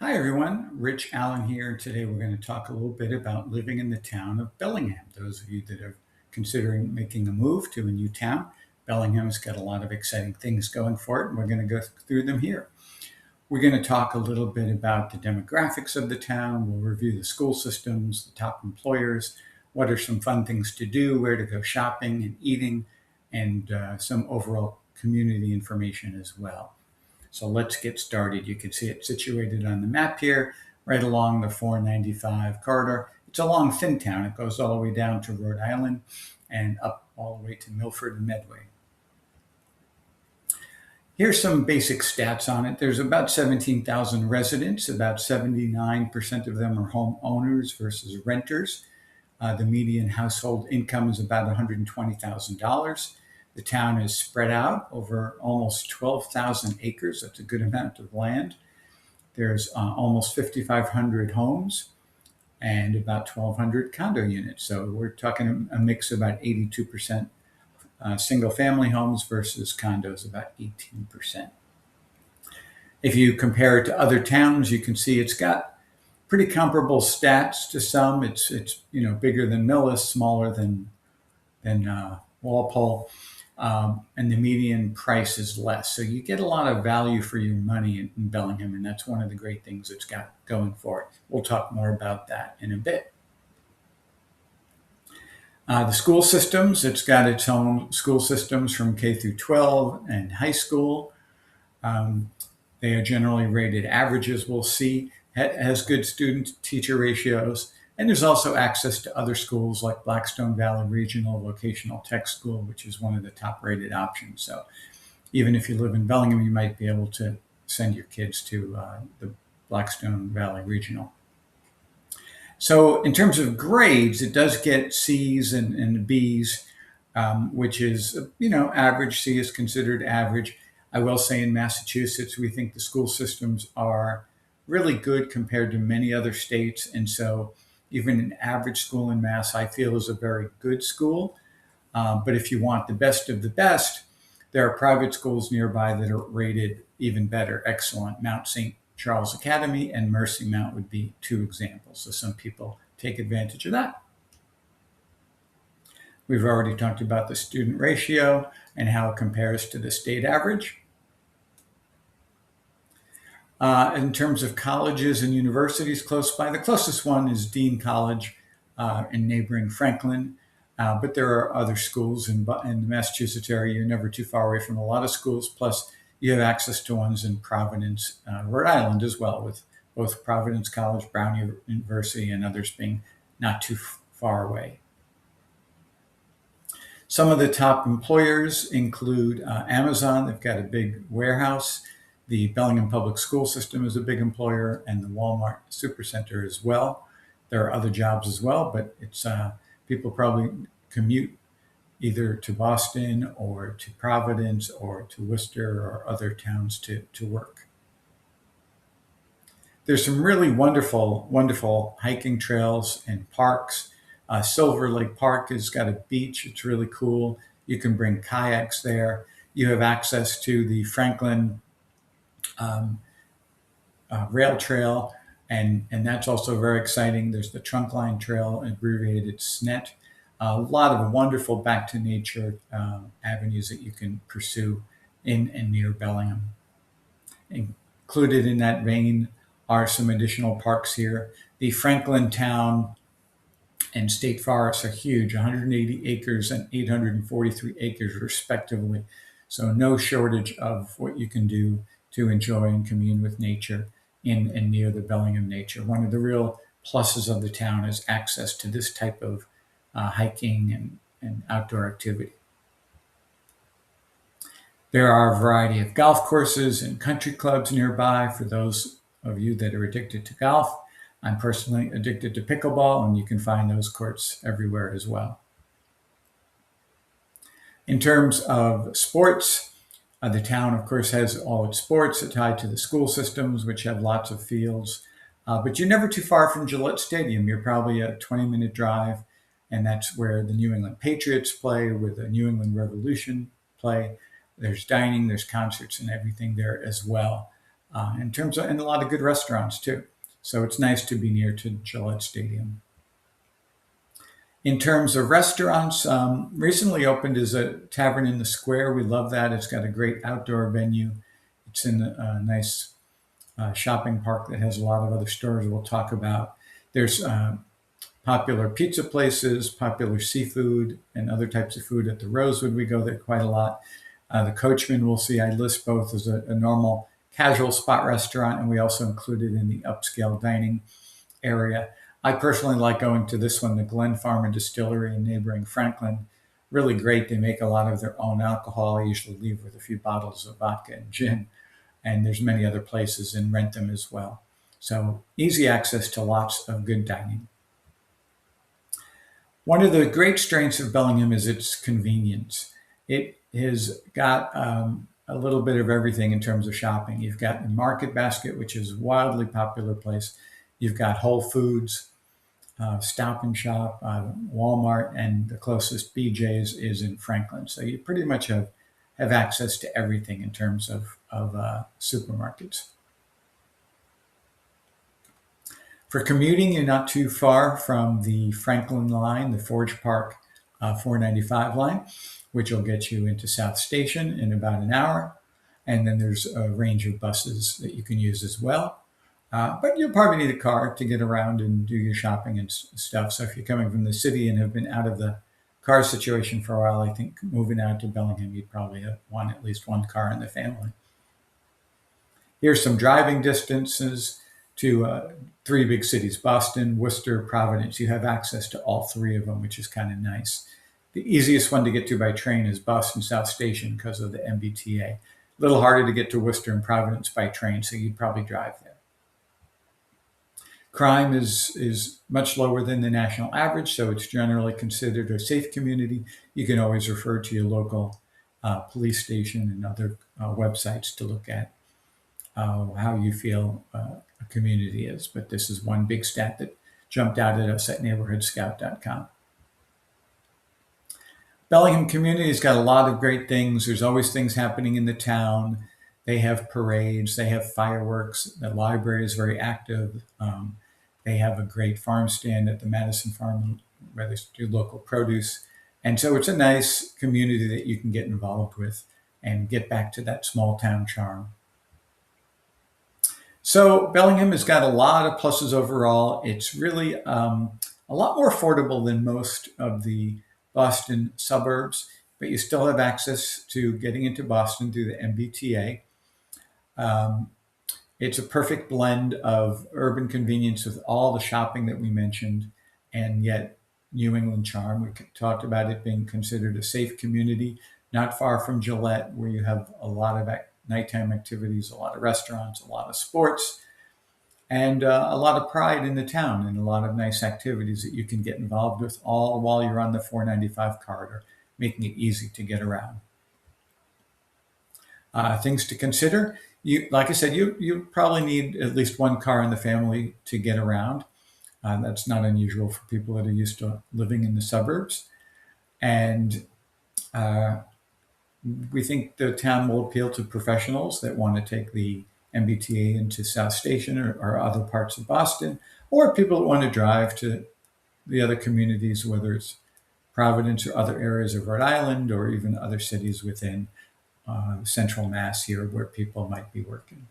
Hi everyone, Rich Allen here. Today we're going to talk a little bit about living in the town of Bellingham. Those of you that are considering making a move to a new town, Bellingham's got a lot of exciting things going for it, and we're going to go through them here. We're going to talk a little bit about the demographics of the town. We'll review the school systems, the top employers, what are some fun things to do, where to go shopping and eating, and some overall community information as well. So let's get started. You can see it situated on the map here, right along the 495 corridor. It's a long, thin town. It goes all the way down to Rhode Island and up all the way to Milford and Medway. Here's some basic stats on it. There's about 17,000 residents. About 79% of them are homeowners versus renters. The median household income is about $120,000. The town is spread out over almost 12,000 acres. That's a good amount of land. There's almost 5,500 homes and about 1,200 condo units. So we're talking a mix of about 82% single family homes versus condos, about 18%. If you compare it to other towns, you can see it's got pretty comparable stats to some. It's bigger than Millis, smaller than Walpole, and the median price is less. So you get a lot of value for your money in Bellingham, and that's one of the great things it's got going for it. We'll talk more about that in a bit. The school systems, it's got its own school systems from K through 12 and high school. They are generally rated averages, we'll see. Has good student-teacher ratios. And there's also access to other schools like Blackstone Valley Regional Vocational Tech School, which is one of the top rated options. So even if you live in Bellingham, you might be able to send your kids to the Blackstone Valley Regional. So in terms of grades, it does get C's and B's, which is, average. C is considered average. I will say in Massachusetts, we think the school systems are really good compared to many other states. And so even an average school in Mass, I feel, is a very good school. But if you want the best of the best, there are private schools nearby that are rated even better, excellent. Mount St. Charles Academy and Mercy Mount would be two examples. So some people take advantage of that. We've already talked about the student ratio and how it compares to the state average. In terms of colleges and universities close by, the closest one is Dean College in neighboring Franklin. But there are other schools in the Massachusetts area. You're never too far away from a lot of schools. Plus, you have access to ones in Providence, Rhode Island as well, with both Providence College, Brown University, and others being not too far away. Some of the top employers include Amazon. They've got a big warehouse. The Bellingham Public School System is a big employer, and the Walmart Supercenter as well. There are other jobs as well, but it's people probably commute either to Boston or to Providence or to Worcester or other towns to work. There's some really wonderful hiking trails and parks. Silver Lake Park has got a beach. It's really cool. You can bring kayaks there. You have access to the Franklin rail trail, and that's also very exciting. There's the Trunkline Trail, abbreviated SNET. A lot of wonderful back to nature avenues that you can pursue in and near Bellingham. Included in that vein are some additional parks here. The Franklin Town and State Forests are huge, 180 acres and 843 acres respectively. So no shortage of what you can do to enjoy and commune with nature in and near the Bellingham nature. One of the real pluses of the town is access to this type of hiking and outdoor activity. There are a variety of golf courses and country clubs nearby for those of you that are addicted to golf. I'm personally addicted to pickleball, and you can find those courts everywhere as well. In terms of sports, the town, of course, has all its sports tied to the school systems, which have lots of fields. But you're never too far from Gillette Stadium. You're probably a 20-minute drive, and that's where the New England Patriots play, where the New England Revolution play. There's dining, there's concerts and everything there as well. in terms of, and a lot of good restaurants too. So it's nice to be near to Gillette Stadium. In terms of restaurants, recently opened is a Tavern in the Square. We love that. It's got a great outdoor venue. It's in a nice shopping park that has a lot of other stores we'll talk about. There's popular pizza places, popular seafood, and other types of food at the Rosewood. We go there quite a lot. The Coachman, we'll see, I list both as a normal casual spot restaurant, and we also include it in the upscale dining area. I personally like going to this one, the Glen Farm and Distillery in neighboring Franklin. Really great. They make a lot of their own alcohol. I usually leave with a few bottles of vodka and gin. And there's many other places in Rentham as well. So easy access to lots of good dining. One of the great strengths of Bellingham is its convenience. It has got a little bit of everything in terms of shopping. You've got the Market Basket, which is a wildly popular place. You've got Whole Foods, Stop and Shop, Walmart, and the closest BJ's is in Franklin. So you pretty much have access to everything in terms of supermarkets. For commuting, you're not too far from the Franklin line, the Forge Park 495 line, which will get you into South Station in about an hour. And then there's a range of buses that you can use as well. But you'll probably need a car to get around and do your shopping and stuff. So if you're coming from the city and have been out of the car situation for a while, I think moving out to Bellingham, you'd probably want at least one car in the family. Here's some driving distances to three big cities, Boston, Worcester, Providence. You have access to all three of them, which is kind of nice. The easiest one to get to by train is Boston South Station because of the MBTA. A little harder to get to Worcester and Providence by train, so you'd probably drive there. Crime is much lower than the national average, so it's generally considered a safe community. You can always refer to your local police station and other websites to look at how you feel a community is. But this is one big stat that jumped out at us at neighborhoodscout.com. Bellingham community has got a lot of great things. There's always things happening in the town. They have parades, they have fireworks. The library is very active. They have a great farm stand at the Madison Farm where they do local produce. And so it's a nice community that you can get involved with and get back to that small town charm. So Bellingham has got a lot of pluses overall. It's really a lot more affordable than most of the Boston suburbs, but you still have access to getting into Boston through the MBTA. It's a perfect blend of urban convenience with all the shopping that we mentioned, and yet New England charm. We talked about it being considered a safe community, not far from Gillette, where you have a lot of nighttime activities, a lot of restaurants, a lot of sports, and a lot of pride in the town and a lot of nice activities that you can get involved with all while you're on the 495 corridor, making it easy to get around. Things to consider. Like I said, you probably need at least one car in the family to get around. That's not unusual for people that are used to living in the suburbs. And we think the town will appeal to professionals that want to take the MBTA into South Station or other parts of Boston, or people that want to drive to the other communities, whether it's Providence or other areas of Rhode Island or even other cities within central Mass here where people might be working.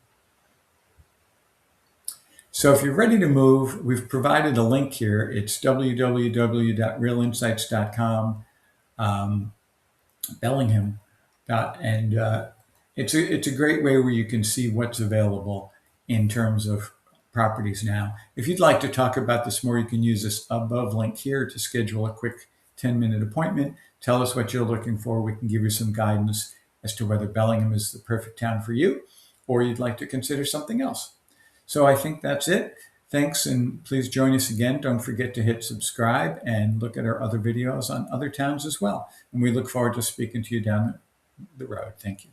So if you're ready to move, we've provided a link here. It's www.realinsyghts.com, Bellingham. And it's a great way where you can see what's available in terms of properties now. If you'd like to talk about this more, you can use this above link here to schedule a quick 10-minute appointment. Tell us what you're looking for. We can give you some guidance as to whether Bellingham is the perfect town for you, or you'd like to consider something else. So I think that's it. Thanks, and please join us again. Don't forget to hit subscribe and look at our other videos on other towns as well. And we look forward to speaking to you down the road. Thank you.